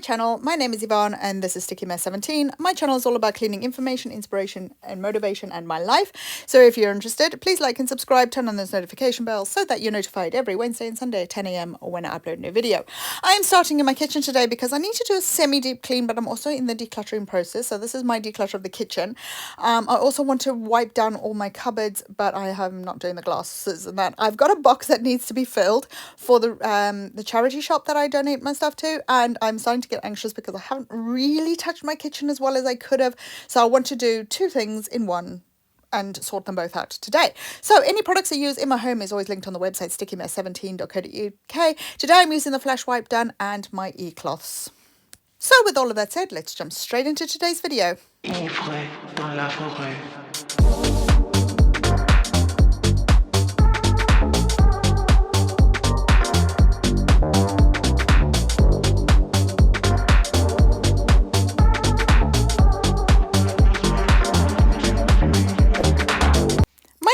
channel. My name is Yvonne and this is STICKYMESS17. My channel is all about cleaning information, inspiration and motivation and my life. So if you're interested, please like and subscribe, turn on those notification bells so that you're notified every Wednesday and Sunday at 10 AM when I upload a new video. I am starting in my kitchen today because I need to do a semi-deep clean, but I'm also in the decluttering process. So this is my declutter of the kitchen. I also want to wipe down all my cupboards, but I am not doing the glasses and that. I've got a box that needs to be filled for the charity shop that I donate my stuff to, and I'm starting to get anxious because I haven't really touched my kitchen as well as I could have. So I want to do two things in one and sort them both out today. So any products I use in my home is always linked on the website stickymess17.co.uk. Today I'm using the flash wipe gun and my e-cloths. So with all of that said, let's jump straight into today's video.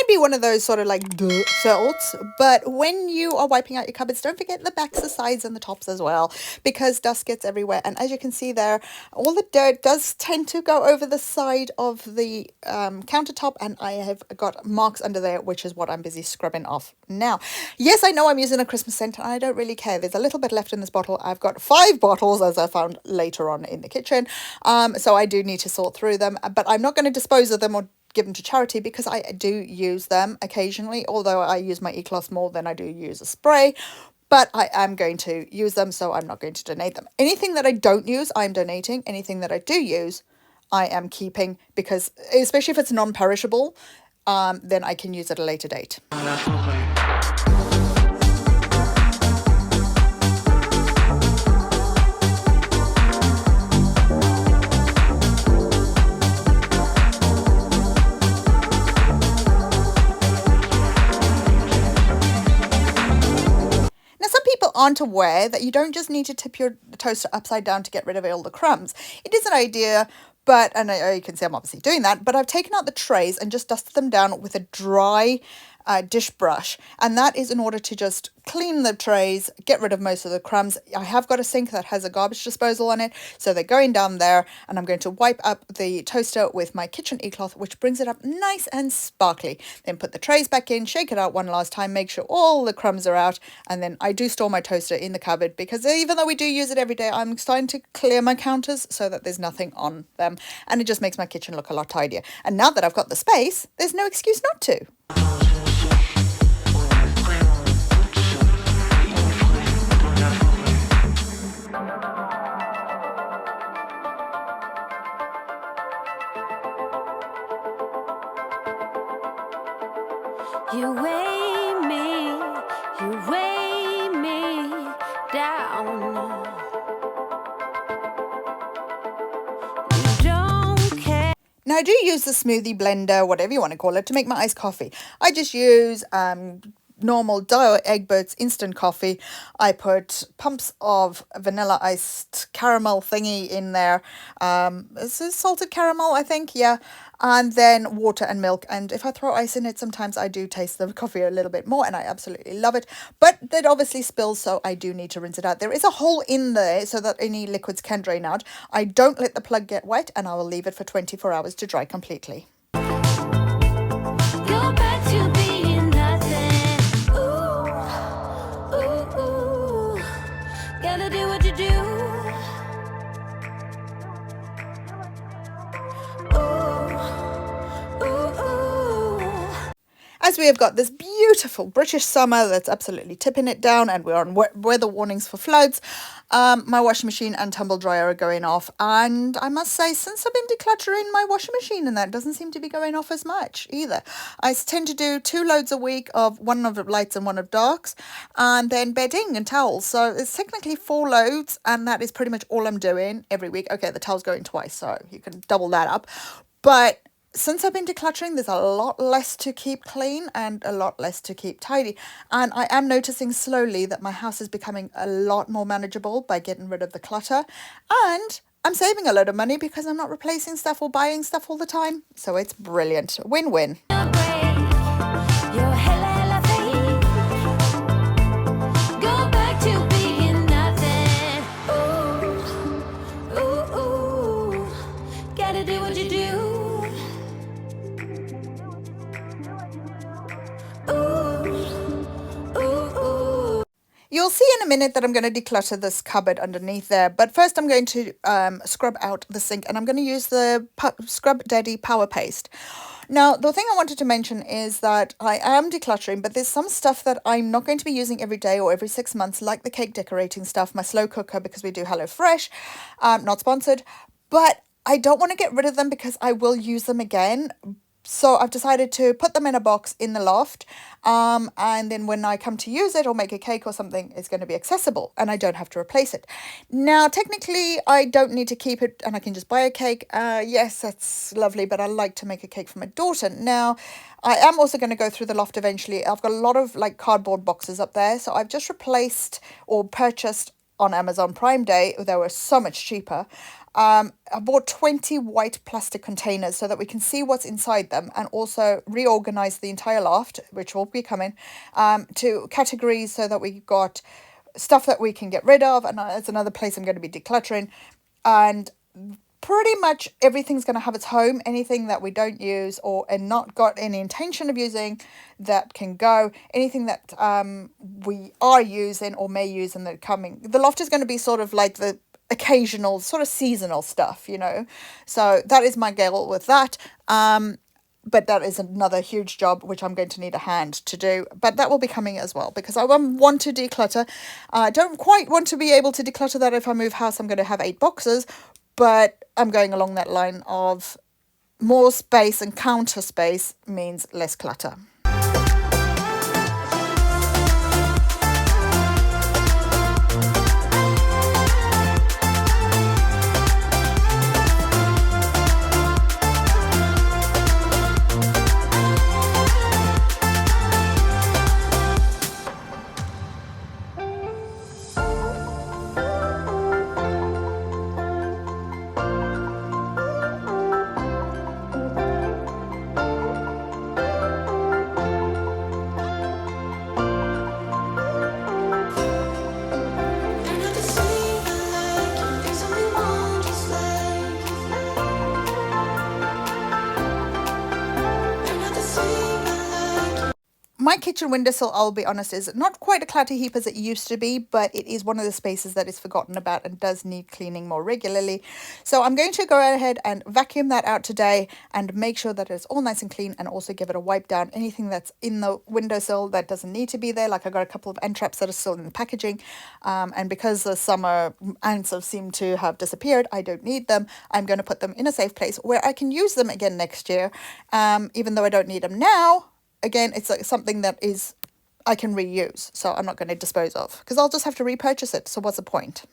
Be one of those sort of like thoughts, but when you are wiping out your cupboards, don't forget the backs, the sides and the tops as well, because dust gets everywhere. And as you can see there, all the dirt does tend to go over the side of the countertop, and I have got marks under there, which is what I'm busy scrubbing off now. Yes, I know I'm using a Christmas scent and I don't really care. There's a little bit left in this bottle. I've got 5 bottles, as I found later on in the kitchen, so I do need to sort through them, but I'm not going to dispose of them or give them to charity because I do use them occasionally, although I use my e-cloth more than I do use a spray. But I am going to use them, so I'm not going to donate them. Anything that I don't use, I'm donating. Anything that I do use, I am keeping, because especially if it's non-perishable, then I can use at a later date. Aren't aware that you don't just need to tip your toaster upside down to get rid of all the crumbs. It is an idea, but, and you can see I'm obviously doing that, but I've taken out the trays and just dusted them down with a dry dish brush, and that is in order to just clean the trays, get rid of most of the crumbs. I have got a sink that has a garbage disposal on it, so they're going down there, and I'm going to wipe up the toaster with my kitchen e-cloth, which brings it up nice and sparkly. Then put the trays back in, shake it out one last time, make sure all the crumbs are out, and then I do store my toaster in the cupboard, because even though we do use it every day, I'm starting to clear my counters so that there's nothing on them, and it just makes my kitchen look a lot tidier. And now that I've got the space, there's no excuse not to. You weigh me down. You don't care. Now I do use the smoothie blender, whatever you want to call it, to make my iced coffee. I just use normal Dio Egbert's instant coffee. I put pumps of vanilla iced caramel thingy in there. It's a salted caramel, I think, yeah. And then water and milk, and if I throw ice in it, sometimes I do taste the coffee a little bit more, and I absolutely love it. But it obviously spills, so I do need to rinse it out. There is a hole in there so that any liquids can drain out. I don't let the plug get wet, and I will leave it for 24 hours to dry completely. Go back to being nothing. Ooh, ooh, ooh. Gotta do what you do. As we have got this beautiful British summer that's absolutely tipping it down, and we're on weather warnings for floods, my washing machine and tumble dryer are going off, and I must say, since I've been decluttering my washing machine, and that doesn't seem to be going off as much either. I tend to do 2 loads a week, of one of lights and one of darks, and then bedding and towels. So it's technically 4 loads, and that is pretty much all I'm doing every week. Okay, the towels going twice, so you can double that up. But since I've been decluttering, there's a lot less to keep clean and a lot less to keep tidy. And I am noticing slowly that my house is becoming a lot more manageable by getting rid of the clutter. And I'm saving a lot of money because I'm not replacing stuff or buying stuff all the time. So it's brilliant. Win-win. see in a minute that I'm going to declutter this cupboard underneath there, but first I'm going to scrub out the sink, and I'm going to use the Scrub Daddy Power Paste. Now, the thing I wanted to mention is that I am decluttering, but there's some stuff that I'm not going to be using every day or every 6 months, like the cake decorating stuff, my slow cooker, because we do HelloFresh, not sponsored, but I don't want to get rid of them because I will use them again. So I've decided to put them in a box in the loft, and then when I come to use it or make a cake or something, it's going to be accessible and I don't have to replace it. Now, technically, I don't need to keep it and I can just buy a cake. Yes, that's lovely, but I like to make a cake for my daughter. Now, I am also going to go through the loft eventually. I've got a lot of like cardboard boxes up there, so I've just replaced or purchased on Amazon Prime Day. They were so much cheaper. I bought 20 white plastic containers so that we can see what's inside them, and also reorganize the entire loft, which will be coming, to categories so that we got stuff that we can get rid of. And it's another place I'm going to be decluttering. And pretty much everything's going to have its home. Anything that we don't use or and not got any intention of using, that can go. Anything that we are using or may use in the coming. The loft is going to be sort of like the occasional sort of seasonal stuff, you know. So that is my goal with that. But that is another huge job which I'm going to need a hand to do, but that will be coming as well because I want to declutter. I don't quite want to be able to declutter that. If I move house, I'm going to have 8 boxes, but I'm going along that line of more space, and counter space means less clutter. My kitchen windowsill, I'll be honest, is not quite a clutter heap as it used to be, but it is one of the spaces that is forgotten about and does need cleaning more regularly. So I'm going to go ahead and vacuum that out today and make sure that it's all nice and clean, and also give it a wipe down. Anything that's in the windowsill that doesn't need to be there, like I got a couple of end traps that are still in the packaging, and because the summer ants seem to have disappeared, I don't need them. I'm going to put them in a safe place where I can use them again next year, even though I don't need them now. Again, it's like something that is I can reuse, so I'm not going to dispose of because I'll just have to repurchase it. So what's the point?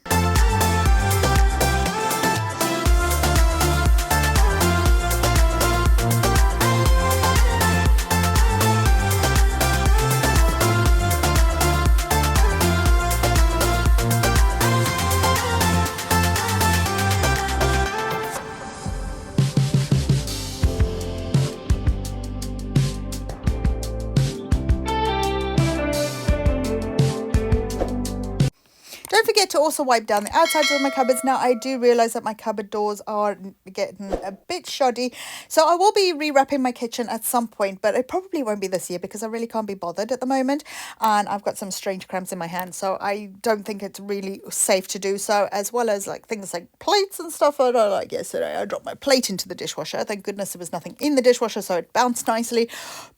Don't forget to also wipe down the outsides of my cupboards. Now, I do realise that my cupboard doors are getting a bit shoddy, so I will be rewrapping my kitchen at some point, but it probably won't be this year because I really can't be bothered at the moment, and I've got some strange cramps in my hand, so I don't think it's really safe to do so, as well as like things like plates and stuff. I know, like yesterday, I dropped my plate into the dishwasher. Thank goodness there was nothing in the dishwasher, so it bounced nicely.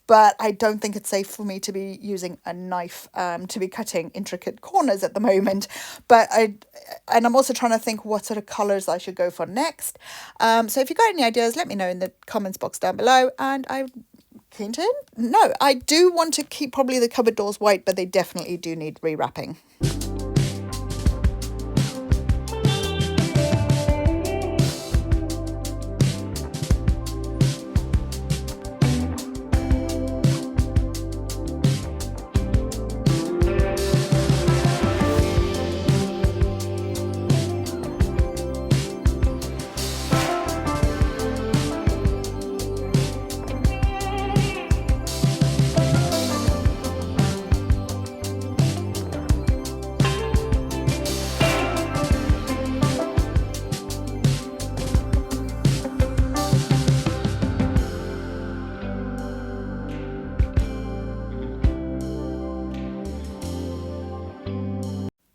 But I don't think it's safe for me to be using a knife to be cutting intricate corners at the moment. But I'm also trying to think what sort of colours I should go for next. So if you've got any ideas, let me know in the comments box down below. And I'm keen to know. I do want to keep probably the cupboard doors white, but they definitely do need rewrapping.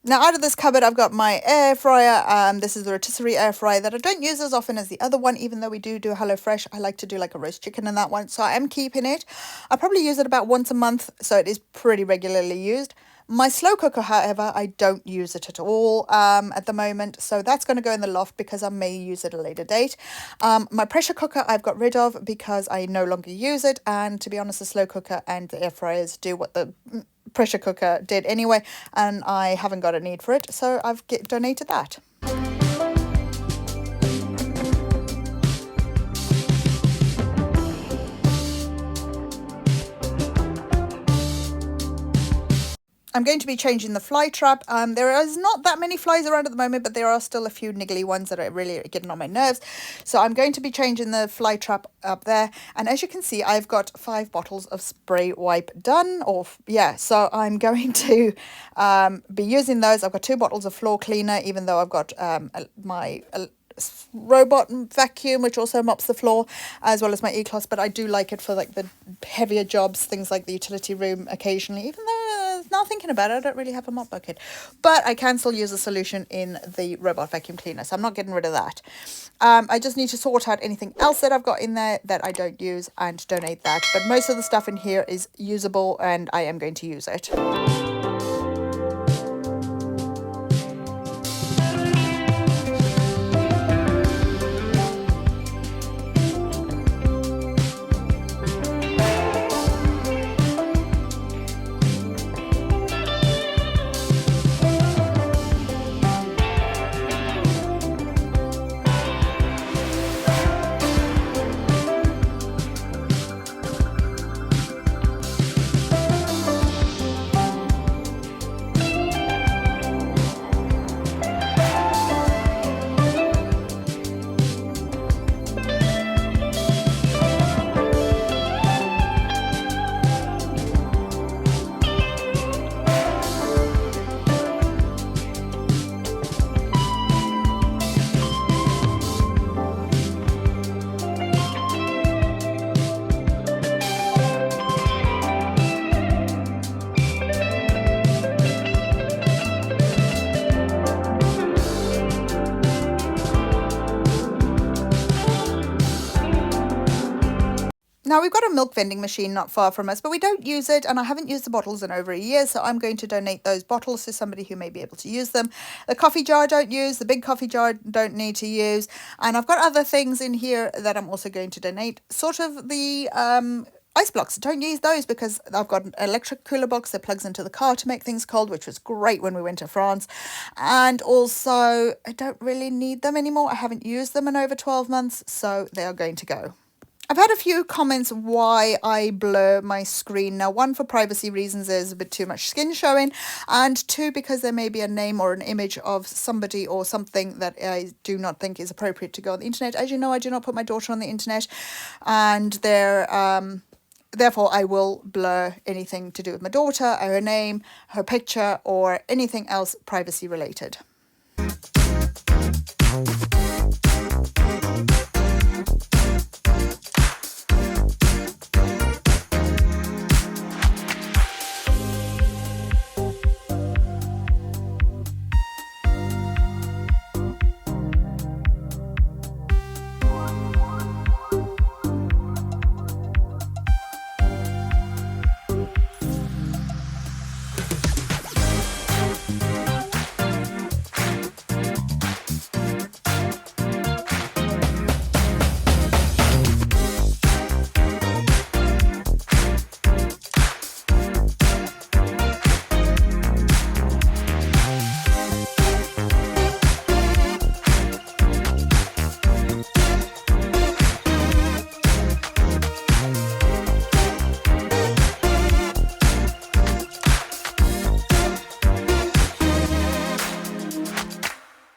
Now out of this cupboard I've got my air fryer. This is the rotisserie air fryer that I don't use as often as the other one, even though we do HelloFresh. I like to do like a roast chicken in that one, so I am keeping it. I probably use it about once a month, so it is pretty regularly used. My slow cooker, however, I don't use it at all at the moment, so that's going to go in the loft because I may use it at a later date. My pressure cooker I've got rid of because I no longer use it, and to be honest, the slow cooker and the air fryers do what the pressure cooker did anyway, and I haven't got a need for it, so I've donated that. I'm going to be changing the fly trap. There is not that many flies around at the moment, but there are still a few niggly ones that are really getting on my nerves. So I'm going to be changing the fly trap up there. And as you can see, I've got 5 bottles of spray wipe done. So I'm going to be using those. I've got 2 bottles of floor cleaner, even though I've got my robot vacuum, which also mops the floor, as well as my e-cloth, but I do like it for like the heavier jobs, things like the utility room occasionally, even though now thinking about it, I don't really have a mop bucket, but I can still use a solution in the robot vacuum cleaner, so I'm not getting rid of that. I just need to sort out anything else that I've got in there that I don't use and donate that, but most of the stuff in here is usable and I am going to use it. Now we've got a milk vending machine not far from us, but we don't use it, and I haven't used the bottles in over a year, so I'm going to donate those bottles to somebody who may be able to use them. The coffee jar I don't use, the big coffee jar I don't need to use, and I've got other things in here that I'm also going to donate. Sort of the ice blocks, don't use those because I've got an electric cooler box that plugs into the car to make things cold, which was great when we went to France, and also I don't really need them anymore. I haven't used them in over 12 months, so they are going to go. I've had a few comments why I blur my screen. Now, 1, for privacy reasons, there's a bit too much skin showing, and 2, because there may be a name or an image of somebody or something that I do not think is appropriate to go on the internet. As you know, I do not put my daughter on the internet, and therefore I will blur anything to do with my daughter, her name, her picture, or anything else privacy related.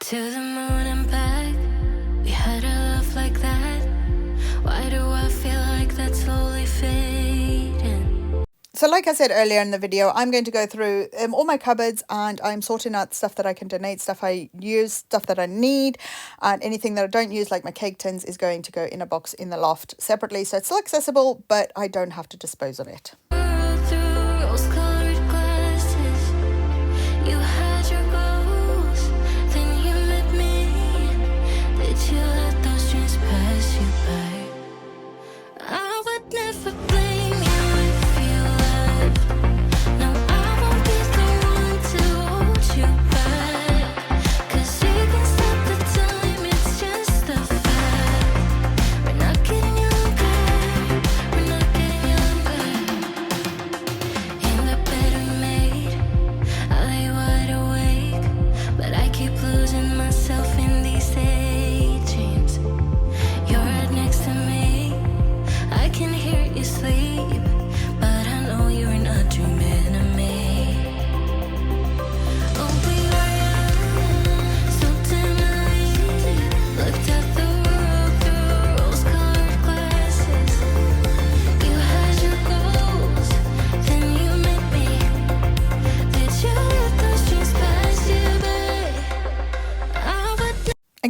To the moon and back, we had a love like that. Why do I feel like that's slowly fading? So like I said earlier in the video, I'm going to go through all my cupboards and I'm sorting out stuff that I can donate, stuff I use, stuff that I need, and anything that I don't use, like my cake tins, is going to go in a box in the loft separately. So it's still accessible, but I don't have to dispose of it. Through rose-colored glasses, you had your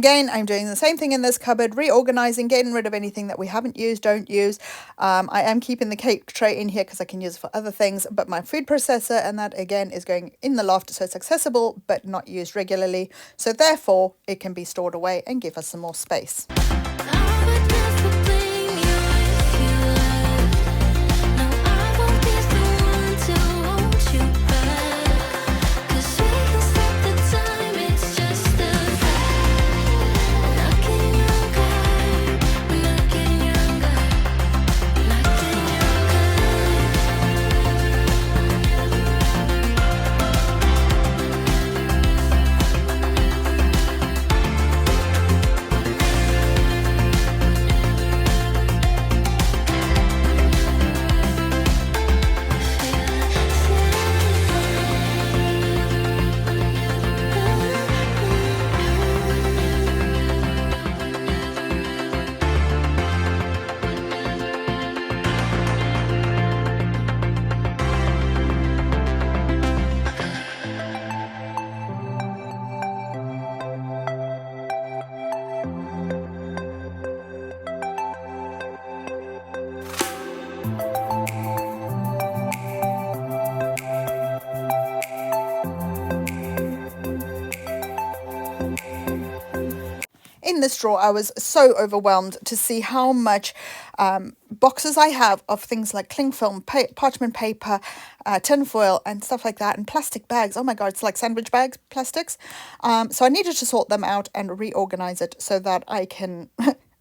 Again, I'm doing the same thing in this cupboard, reorganizing, getting rid of anything that we haven't used, don't use. I am keeping the cake tray in here because I can use it for other things, but my food processor and that again is going in the loft, so it's accessible but not used regularly. So therefore, it can be stored away and give us some more space. In this drawer, I was so overwhelmed to see how much boxes I have of things like cling film, parchment paper, tin foil and stuff like that, and plastic bags. Oh my god, it's like sandwich bags, plastics. So I needed to sort them out and reorganize it so that I can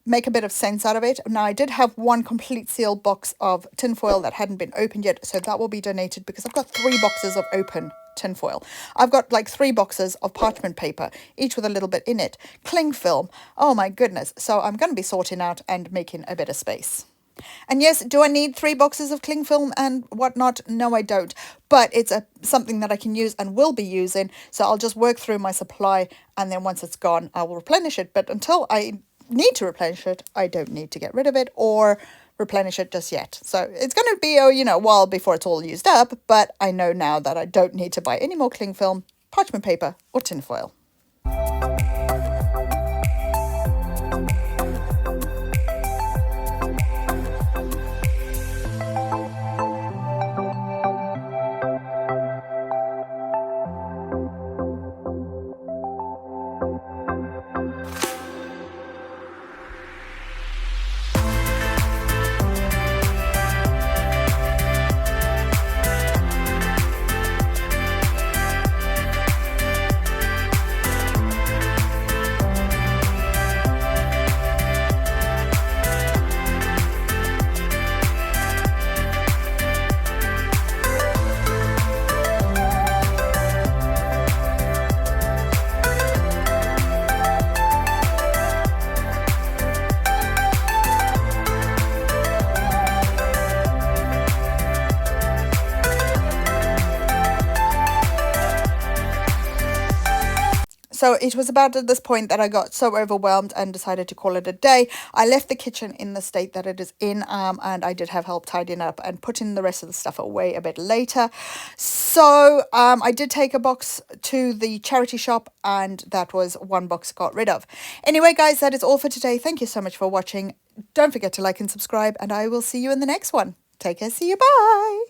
make a bit of sense out of it. Now, I did have one complete sealed box of tin foil that hadn't been opened yet, so that will be donated because I've got 3 boxes of open tin foil. I've got like 3 boxes of parchment paper, each with a little bit in it. Cling film. Oh my goodness. So I'm going to be sorting out and making a bit of space. And yes, do I need 3 boxes of cling film and whatnot? No, I don't. But it's something that I can use and will be using. So I'll just work through my supply, and then once it's gone, I will replenish it. But until I need to replenish it, I don't need to get rid of it or replenish it just yet. So it's going to be a while before it's all used up, but I know now that I don't need to buy any more cling film, parchment paper or tin foil. So it was about at this point that I got so overwhelmed and decided to call it a day. I left the kitchen in the state that it is in, and I did have help tidying up and putting the rest of the stuff away a bit later. So I did take a box to the charity shop, and that was 1 box got rid of. Anyway, guys, that is all for today. Thank you so much for watching. Don't forget to like and subscribe, and I will see you in the next one. Take care. See you. Bye.